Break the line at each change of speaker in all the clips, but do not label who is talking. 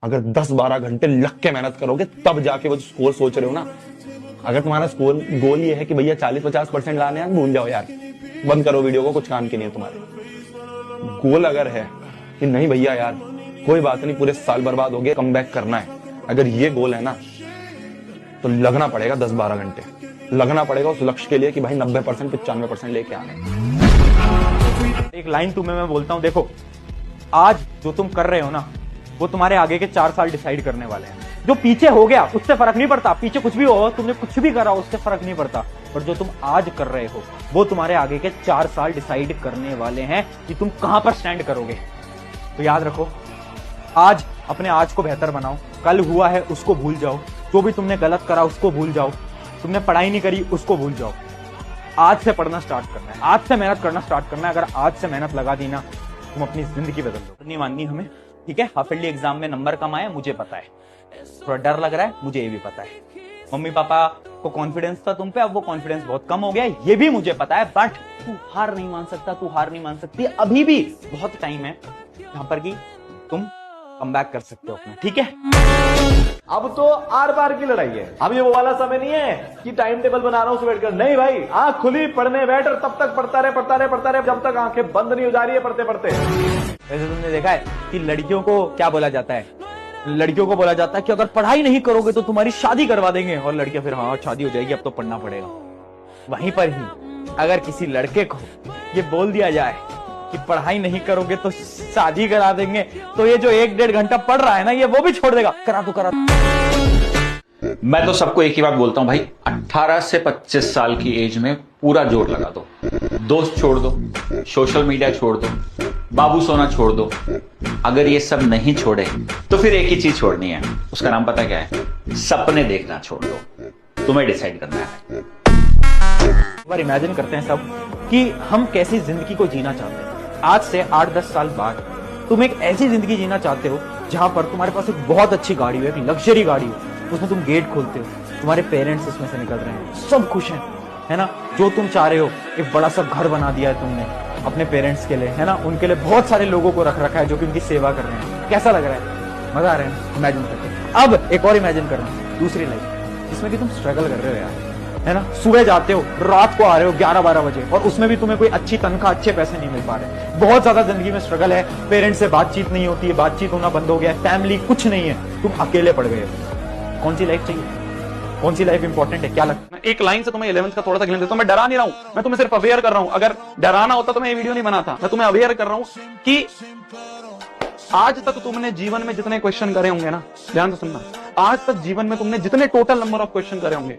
अगर 10-12 घंटे लग के मेहनत करोगे तब जाके वो स्कोर सोच रहे हो ना। अगर तुम्हारा स्कोर गोल ये है कि भैया 40-50% लाने हैं, भूल जाओ यार, बंद करो वीडियो को, कुछ काम की नहीं है तुम्हारे। गोल अगर है कि नहीं भैया यार कोई बात नहीं, पूरे साल बर्बाद हो गया, कम बैक करना है, अगर ये गोल है ना तो लगना पड़ेगा 10-12 घंटे, लगना पड़ेगा उस लक्ष्य के लिए कि भाई 90% 95% लेके आना है।
एक लाइन तुम्हें मैं बोलता हूं, देखो आज जो तुम कर रहे हो ना वो तुम्हारे आगे के 4 साल डिसाइड करने वाले हैं। जो पीछे हो गया उससे फर्क नहीं पड़ता, पीछे कुछ भी हो, तुमने कुछ भी करा उससे फर्क नहीं पड़ता, पर जो तुम आज कर रहे हो वो तुम्हारे आगे के 4 साल डिसाइड करने वाले हैं कि तुम कहां पर स्टैंड करोगे। तो याद रखो, आज अपने आज को बेहतर बनाओ, कल हुआ है उसको भूल जाओ, जो भी तुमने गलत करा उसको भूल जाओ, तुमने पढ़ाई नहीं करी उसको भूल जाओ। आज से पढ़ना स्टार्ट करना है, आज से मेहनत करना स्टार्ट करना है। अगर आज से मेहनत लगा दी ना, तुम अपनी जिंदगी बदल दो। नहीं माननी हमें, ठीक है। हाफ ईयरली एग्जाम में नंबर कम आए मुझे पता है, थोड़ा डर लग रहा है मुझे, ये भी पता है। मम्मी पापा को कॉन्फिडेंस था तुम पे, अब वो कॉन्फिडेंस बहुत कम हो गया है, ये भी मुझे पता है। बट तू हार नहीं मान सकता, तू हार नहीं मान सकती, अभी भी बहुत टाइम है यहाँ पर कि तुम कम बैक कर सकते हो अपना, ठीक है।
अब तो आर पार की लड़ाई है। अब ये वो वाला समय नहीं है कि टाइम टेबल बना रहा हूं वेट कर, नहीं भाई, आंख खुली पढ़ने बैठ और तब तक पढ़ता रहे जब तक आंखें बंद नहीं हो जा रही है पढ़ते पढ़ते।
वैसे तुमने देखा है कि लड़कियों को क्या बोला जाता है, लड़कियों को बोला जाता है कि अगर पढ़ाई नहीं करोगे तो तुम्हारी शादी करवा देंगे, और लड़कियां फिर हाँ शादी हो जाएगी अब तो पढ़ना पड़ेगा। वहीं पर ही अगर किसी लड़के को ये बोल दिया जाए कि पढ़ाई नहीं करोगे तो शादी करा देंगे, तो ये जो 1-1.5 घंटा पढ़ रहा है ना, ये वो भी छोड़ देगा, करा तो करा।
मैं तो सबको एक ही बात बोलता हूं भाई, 18 से 25 साल की एज में पूरा जोर लगा दो। दोस्त छोड़ दो, सोशल मीडिया छोड़ दो, बाबू सोना छोड़ दो। अगर ये सब नहीं छोड़े तो फिर एक ही चीज छोड़नी है, उसका नाम पता क्या है? सपने देखना छोड़ दो। तुम्हें डिसाइड करना है।
एक बार इमेजिन करते हैं सब कि हम कैसी जिंदगी को जीना चाहते हैं। आज से 8-10 साल बाद तुम एक ऐसी जिंदगी जीना चाहते हो जहां पर तुम्हारे पास एक बहुत अच्छी गाड़ी हो, एक लग्जरी गाड़ी हो, उसमें तुम गेट खोलते हो, तुम्हारे पेरेंट्स उसमें से निकल रहे हैं, सब खुश हैं, है ना। जो तुम चाह रहे हो, एक बड़ा सा घर बना दिया है तुमने अपने पेरेंट्स के लिए, है ना। उनके लिए बहुत सारे लोगों को रख रखा है जो कि उनकी सेवा कर रहे हैं। कैसा लग रहा है? मजा आ रहा है इमेजिन करके। अब एक और इमेजिन करना, दूसरी लाइफ जिसमें कि तुम स्ट्रगल कर रहे हो यार, है ना। सुबह जाते हो, रात को आ रहे हो 11-12 बजे, और उसमें भी तुम्हें कोई अच्छी तनख्वाह, अच्छे पैसे नहीं मिल पा रहे। बहुत ज्यादा जिंदगी में स्ट्रगल है, पेरेंट्स से बातचीत नहीं होती है, बातचीत होना बंद हो गया है, फैमिली कुछ नहीं है, तुम अकेले पड़ गए हो। कौन सी लाइफ चाहिए? कौन सी लाइफ इंपॉर्टेंट है? क्या लगता है?
एक लाइन से तुम्हें 11th का थोड़ा सा ग्लिम्स देता हूं। मैं डरा नहीं रहा हूं, मैं तुम्हें सिर्फ अवेयर कर रहा हूं। अगर डराना होता तो मैं ये वीडियो नहीं बनाता। मैं तुम्हें अवेयर कर रहा हूं कि आज तक तुमने जीवन में जितने क्वेश्चन करे होंगे ना, ध्यान से सुनना, आज तक जीवन में तुमने जितने टोटल नंबर ऑफ क्वेश्चन करे होंगे,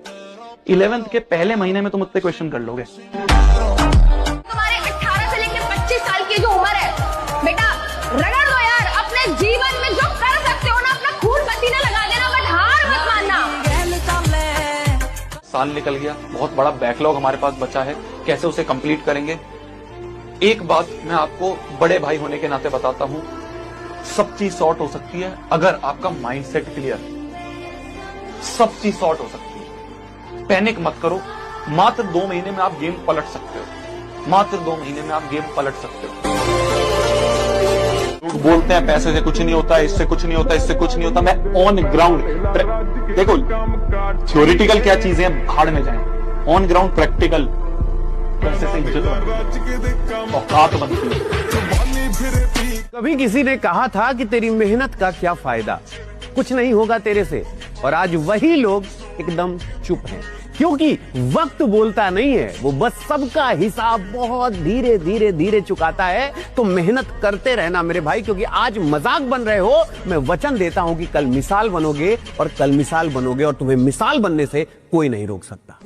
11th के पहले महीने में तुम उतने क्वेश्चन कर लोगे।
तुम्हारे 18 से लेकर 25 साल की जो उम्र है बेटा, रगड़ दो यार। अपने जीवन में जो कर सकते हो ना, अपना खून पसीना लगा देना, बट हार मत मानना।
साल निकल गया, बहुत बड़ा बैकलॉग हमारे पास बचा है, कैसे उसे कंप्लीट करेंगे। एक बात मैं आपको बड़े भाई होने के नाते बताता हूं, सब चीज सॉर्ट हो सकती है अगर आपका माइंडसेट क्लियर है। सब चीज सॉर्ट हो सकती है, पैनिक मत करो। मात्र 2 महीने में आप गेम पलट सकते हो, मात्र 2 महीने में आप गेम पलट सकते हो। लोग बोलते हैं पैसे से कुछ नहीं होता, इससे कुछ नहीं होता, इससे कुछ नहीं होता। मैं ऑन ग्राउंड देखो, थ्योरिटिकल क्या चीजें भाड़ में जाए, ऑन ग्राउंड प्रैक्टिकल पैसे से इज्जत औकात बनती है।
कभी किसी ने कहा था कि तेरी मेहनत का क्या फायदा, कुछ नहीं होगा तेरे से, और आज वही लोग एकदम चुप हैं, क्योंकि वक्त बोलता नहीं है, वो बस सबका हिसाब बहुत धीरे धीरे धीरे चुकाता है। तो मेहनत करते रहना मेरे भाई, क्योंकि आज मजाक बन रहे हो, मैं वचन देता हूं कि कल मिसाल बनोगे, और कल मिसाल बनोगे और तुम्हें मिसाल बनने से कोई नहीं रोक सकता।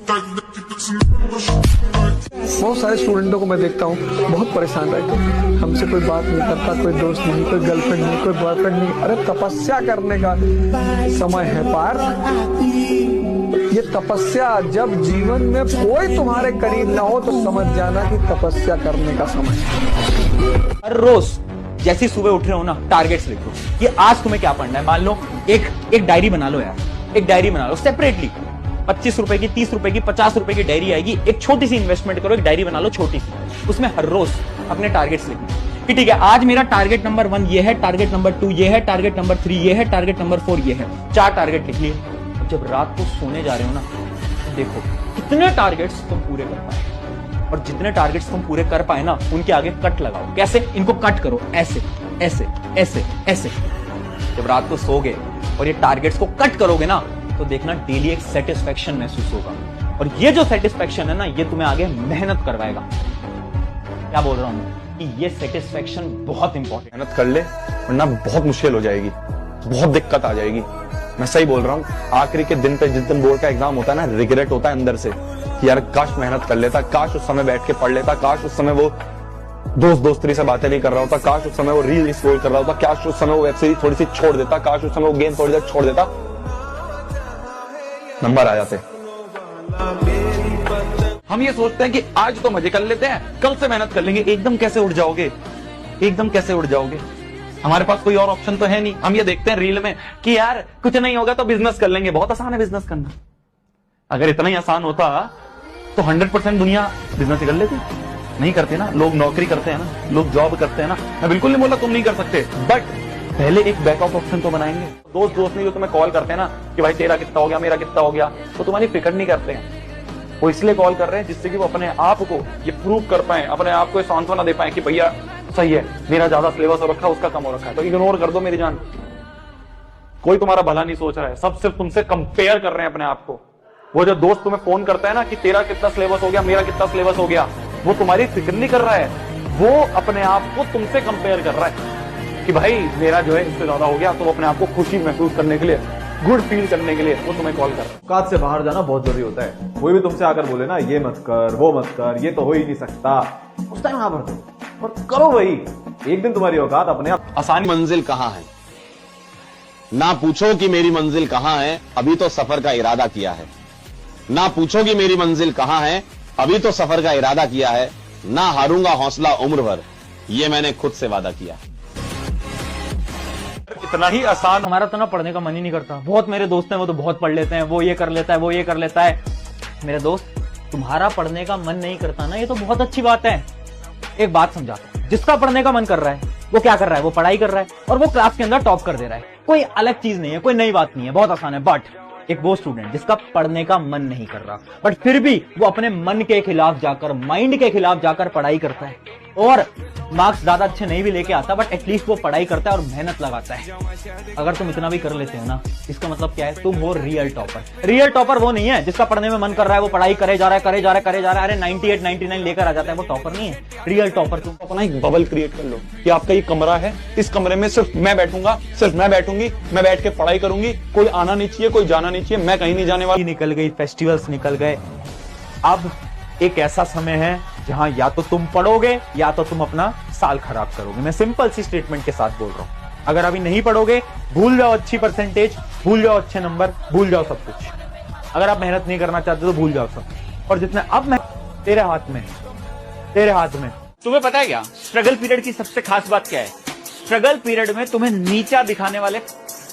बहुत सारे स्टूडेंटों को मैं देखता हूँ बहुत परेशान रहते हैं, हमसे कोई बात नहीं करता, कोई दोस्त नहीं, कोई गर्लफ्रेंड नहीं, कोई बॉयफ्रेंड नहीं। अरे तपस्या करने का समय है पार्थ। ये तपस्या, जब जीवन में कोई तुम्हारे करीब ना हो तो समझ जाना कि तपस्या करने का समय है।
हर रोज जैसी सुबह उठ रहे हो ना, टारगेट्स लिखो कि आज तुम्हें क्या पढ़ना है। मान लो एक डायरी बना लो यार, एक डायरी बना लो सेपरेटली। 25 रुपए की, 30 रुपए की, 50 रुपए की डायरी आएगी। एक छोटी सी इन्वेस्टमेंट करो, एक डायरी बना लो छोटी सी, उसमें हर रोज अपने टारगेट्स लिखो। कि ठीक है आज मेरा टारगेट नंबर 1 ये है, टारगेट नंबर 2 ये है, टारगेट नंबर 3 ये है, टारगेट नंबर 4 ये है। 4 टारगेट लिख लिए। जब रात को सोने जा रहे हो ना, देखो कितने टारगेट्स तुम पूरे कर पाए, और जितने टारगेट्स तुम पूरे कर पाए ना उनके आगे कट लगाओ। कैसे? इनको कट करो, ऐसे ऐसे ऐसे ऐसे। जब रात को सोगे और ये टारगेट्स को कट करोगे ना, तो देखना डेली एक सेटिस्फेक्शन महसूस होगा, और ये जो सेटिस्फेक्शन है ना, ये तुम्हें आगे मेहनत करवाएगा। क्या बोल रहा हूं कि ये सेटिस्फेक्शन बहुत इंपॉर्टेंट।
मेहनत कर ले, वरना बहुत मुश्किल हो जाएगी, बहुत दिक्कत आ जाएगी। मैं सही बोल रहा हूँ। आखिरी के दिन पे जिस दिन बोर्ड का एग्जाम होता है ना, रिग्रेट होता है अंदर से कि यार काश मेहनत कर लेता, काश उस समय बैठ के पढ़ लेता, काश उस समय वो दोस्ती से बातें नहीं कर रहा होता, काश उस समय वो रील स्क्रॉल कर रहा होता, काश उस समय वो वेब सीरीज थोड़ी सी छोड़ देता, काश उस समय वो गेम थोड़ी देर छोड़ देता, नंबर आ जाते।
हम ये सोचते हैं कि आज तो मजे कर लेते हैं, कल से मेहनत कर लेंगे। एकदम कैसे उठ जाओगे, एकदम कैसे उठ जाओगे? हमारे पास कोई और ऑप्शन तो है नहीं। हम ये देखते हैं रील में कि यार कुछ नहीं होगा तो बिजनेस कर लेंगे। बहुत आसान है बिजनेस करना। अगर इतना ही आसान होता तो 100% दुनिया बिजनेस कर लेती। नहीं करते ना, लोग नौकरी करते हैं ना, लोग जॉब करते हैं ना। मैं बिल्कुल नहीं बोला तुम नहीं कर सकते, बट पहले एक बैकअप ऑप्शन तो बनाएंगे। दोस्त नहीं जो तुम्हें कॉल करते हैं ना कि भाई तेरा कितना हो गया, मेरा कितना हो गया, तो तुम्हारी फिक्र नहीं करते हैं। वो इसलिए कॉल कर रहे हैं जिससे कि वो अपने आप को ये प्रूव कर पाए, अपने आप को सांत्वना दे पाए कि भैया सही है, मेरा ज्यादा सिलेबस हो रखा है, उसका कम हो रखा है, तो इग्नोर कर दो मेरी जान। कोई तुम्हारा भला नहीं सोच रहा है, सब सिर्फ तुमसे कंपेयर कर रहे हैं अपने आप को। वो जो दोस्त तुम्हें फोन करता है ना कि तेरा कितना सिलेबस हो गया, मेरा कितना सिलेबस हो गया, वो तुम्हारी फिक्र नहीं कर रहा है, वो अपने आप को तुमसे कंपेयर कर रहा है कि भाई मेरा जो है इससे ज्यादा हो गया। तो अपने आप को खुशी महसूस करने के लिए, गुड फील करने के लिए वो तुम्हें कॉल कर रहा है।
औकात से बाहर जाना बहुत जरूरी होता है। कोई भी तुमसे आकर बोले ना ये मत कर, वो मत कर, ये तो हो ही नहीं सकता, उस टाइम हाँ भर दो और करो वही। एक दिन तुम्हारी औकात अपने आप
आसानी मंजिल कहां है, ना पूछो कि मेरी मंजिल कहां है, अभी तो सफर का इरादा किया है। ना पूछो कि मेरी मंजिल कहां है, अभी तो सफर का इरादा किया है। ना हारूंगा हौसला उम्र भर, ये मैंने खुद से वादा किया।
इतना ही आसान। हमारा तो ना पढ़ने का मन ही नहीं करता। बहुत मेरे दोस्त हैं वो तो बहुत पढ़ लेते हैं, वो ये कर लेता है, वो ये कर लेता है। मेरे दोस्त, तुम्हारा पढ़ने का मन नहीं करता ना, ये तो बहुत अच्छी बात है। एक बात समझाता हूं, जिसका पढ़ने का मन कर रहा है वो क्या कर रहा है, वो पढ़ाई कर रहा है और वो क्लास के अंदर टॉप कर दे रहा है। कोई अलग चीज नहीं है, कोई नई बात नहीं है, बहुत आसान है। बट एक वो स्टूडेंट जिसका पढ़ने का मन नहीं कर रहा, बट फिर भी वो अपने मन के खिलाफ जाकर, माइंड के खिलाफ जाकर पढ़ाई करता है और मार्क्स ज्यादा अच्छे नहीं भी लेके आता, बट एटलीस्ट वो पढ़ाई करता है और मेहनत लगाता है। अगर तुम इतना भी कर लेते हो ना, इसका मतलब क्या है, तुम हो रियल टॉपर। रियल टॉपर वो नहीं है जिसका पढ़ने में मन कर रहा है, वो पढ़ाई करे जा रहा है, करे जा रहा है, करे जा रहा है, अरे 98 99 लेकर आ जाता है, वो टॉपर नहीं है। रियल टॉपर तुम
अपना एक बबल क्रिएट कर लो कि आपका ये कमरा है, इस कमरे में सिर्फ मैं बैठूंगा, सिर्फ मैं बैठूंगी, मैं बैठ के पढ़ाई करूंगी, कोई आना नहीं चाहिए, कोई जाना नहीं चाहिए, मैं कहीं नहीं जाने वाला।
निकल गई, फेस्टिवल्स निकल गए। अब एक ऐसा समय है जहां या तो तुम पढ़ोगे या तो तुम अपना साल खराब करोगे। मैं सिंपल सी स्टेटमेंट के साथ बोल रहा हूं। अगर अभी नहीं पढ़ोगे, भूल जाओ अच्छी परसेंटेज, भूल जाओ अच्छे नंबर, भूल जाओ सब कुछ। अगर आप मेहनत नहीं करना चाहते तो भूल जाओ सब। और जितना अब मैं तेरे हाथ में, तेरे हाथ में।
तुम्हें पता है क्या स्ट्रगल पीरियड की सबसे खास बात क्या है? स्ट्रगल पीरियड में तुम्हें नीचा दिखाने वाले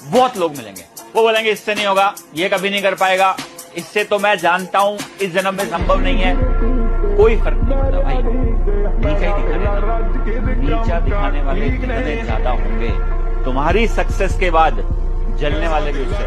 बहुत लोग मिलेंगे। वो बोलेंगे इससे नहीं होगा, ये कभी नहीं कर पाएगा, इससे तो मैं जानता हूं इस जन्म में संभव नहीं है। कोई फर्क नहीं पड़ता भाई, नीचा ही दिखाने, नीचा दिखाने वाले जितने ज्यादा होंगे, तुम्हारी सक्सेस के बाद जलने वाले भी उससे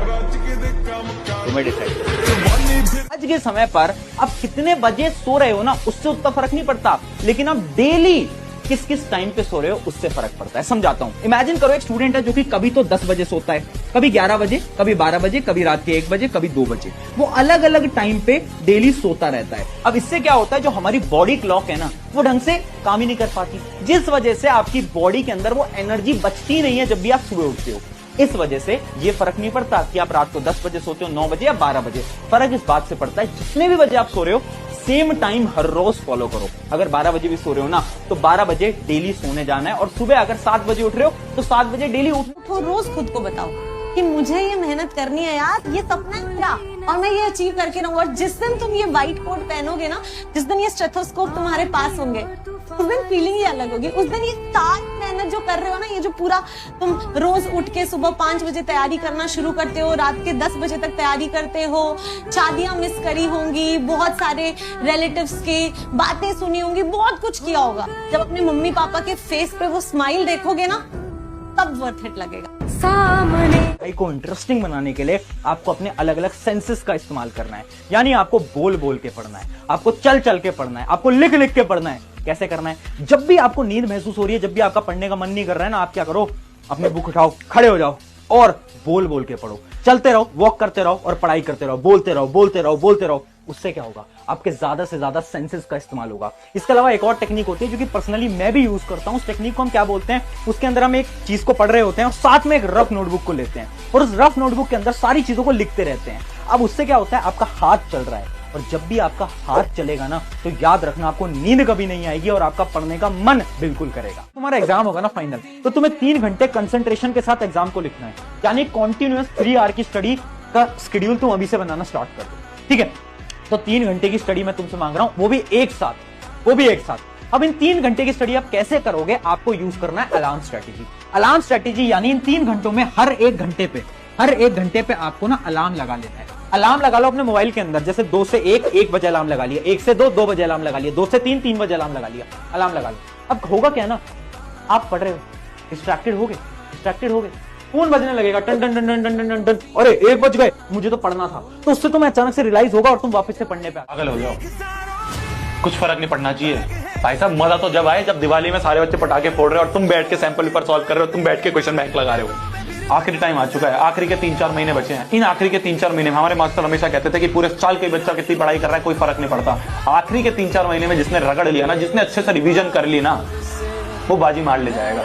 तुम्हें डिसाइड।
आज के समय पर आप कितने बजे सो रहे हो ना, उससे उतना फर्क नहीं पड़ता, लेकिन आप डेली किस किस टाइम पे सो रहे हो उससे फर्क पड़ता है। समझाता हूं। इमेजिन करो एक स्टूडेंट है जो कि कभी तो 10 बजे सोता है, कभी 11 बजे, कभी 12 बजे, कभी रात के 1 बजे, कभी 2 बजे। वो अलग अलग टाइम पे डेली सोता रहता है। अब इससे क्या होता है, जो हमारी बॉडी क्लॉक है ना, वो ढंग से काम ही नहीं कर पाती, जिस वजह से आपकी बॉडी के अंदर वो एनर्जी बचती नहीं है जब भी आप सुबह उठते हो। इस वजह से ये फर्क नहीं पड़ता कि आप रात को 10 बजे सोते हो, 9 बजे या 12 बजे। फर्क इस बात से पड़ता है जितने भी बजे आप सो रहे हो, सेम टाइम हर रोज फॉलो करो। अगर 12 बजे भी सो रहे हो ना, तो 12 बजे डेली सोने जाना है, और सुबह अगर 7 बजे उठ रहे हो तो 7 बजे डेली उठो।
तो रोज खुद को बताओ कि मुझे ये मेहनत करनी है यार, ये सपना है मेरा। और मैं ये अचीव करके रहूंगा। और जिस दिन तुम ये व्हाइट कोट पहनोगे ना, जिस दिन ये स्टेथोस्कोप तुम्हारे पास होंगे, उस दिन फीलिंग ही अलग होगी। उस दिन ये सारी मेहनत जो कर रहे हो ना, ये जो पूरा तुम रोज उठ के सुबह 5 बजे तैयारी करना शुरू करते हो, रात के 10 बजे तक तैयारी करते हो, शादियां मिस करी होंगी, बहुत सारे रिलेटिव्स की बातें सुनी होंगी, बहुत कुछ किया होगा। जब अपने मम्मी पापा के फेस पे वो स्माइल देखोगे ना, तब वर्थ इट लगेगा।
पढ़ाई को इंटरेस्टिंग बनाने के लिए आपको अपने अलग अलग सेंसेस का इस्तेमाल करना है। यानी आपको बोल बोल के पढ़ना है, आपको चल चल के पढ़ना है, आपको लिख लिख के पढ़ना है। कैसे करना है? जब भी आपको नींद महसूस हो रही है, जब भी आपका पढ़ने का मन नहीं कर रहा है ना, आप क्या करो, अपनी बुक उठाओ, खड़े हो जाओ और बोल बोल के पढ़ो। चलते रहो, वॉक करते रहो और पढ़ाई करते रहो, बोलते रहो बोलते रहो बोलते रहो। उससे क्या होगा? आपके ज्यादा से ज्यादा सेंसेस का इस्तेमाल होगा। इसके अलावा एक और टेक्निक होती है जो कि पर्सनली मैं भी यूज करता हूं। उस टेक्निक को हम क्या बोलते हैं? उसके अंदर हम एक चीज को पढ़ रहे होते हैं और साथ में एक रफ नोटबुक को लेते हैं और उस रफ नोटबुक के अंदर सारी चीजों को लिखते रहते हैं। अब उससे क्या होता है? आपका हाथ चल रहा है, और जब भी आपका हाथ चलेगा ना, तो याद रखना, आपको नींद कभी नहीं आएगी और आपका पढ़ने का मन बिल्कुल करेगा। तुम्हारा एग्जाम होगा ना फाइनल, तो तुम्हें 3 घंटे कंसंट्रेशन के साथ एग्जाम को लिखना है। यानी कॉन्टिन्यूअस 3 आवर की स्टडी का शेड्यूल तुम अभी से बनाना स्टार्ट कर दो, ठीक है? तो 3 घंटे की स्टडी मैं तुमसे मांग रहा हूं, वो भी एक साथ। अब इन 3 घंटे की स्टडी आप कैसे करोगे? आपको यूज करना है अलार्म स्ट्रेटेजी। अलार्म स्ट्रेटेजी यानी इन 3 घंटों में हर एक घंटे पे आपको ना अलार्म लगा लेना है। अलार्म लगा लो अपने मोबाइल के अंदर, जैसे 2 से 1 बजे अलार्म लगा लिया, 1 से 2 बजे अलार्म लगा लिया, 2 से 3 बजे अलार्म लगा लिया, अलार्म लगा लो। अब होगा क्या ना, आप पढ़ रहे हो, डिस्ट्रैक्टेड हो गए, फोन बजने लगेगा, टन टन टन टन टन टन टन, अरे 1 बज गए, मुझे तो पढ़ना था। तो उससे तुम्हें अचानक से रियलाइज होगा और तुम वापस से पढ़ने पे
पागल हो जाओ। कुछ फर्क नहीं पड़ना चाहिए भाई साहब। मजा तो जब आए जब दिवाली में सारे बच्चे पटाखे फोड़ रहे हो और तुम बैठ के सैंपल पेपर सॉल्व कर रहे हो, तुम बैठ के क्वेश्चन बैंक लगा रहे हो। आखिरी टाइम आ चुका है, आखिरी के 3-4 महीने बचे हैं। इन आखिरी के 3-4 महीने में हमारे मास्टर हमेशा कहते थे कि पूरे साल के बच्चा कितनी पढ़ाई कर रहा है कोई फर्क नहीं पड़ता। आखिरी के 3-4 महीने में जिसने रगड़ लिया ना, जिसने अच्छे से रिवीजन कर ली ना, वो बाजी मार ले जाएगा।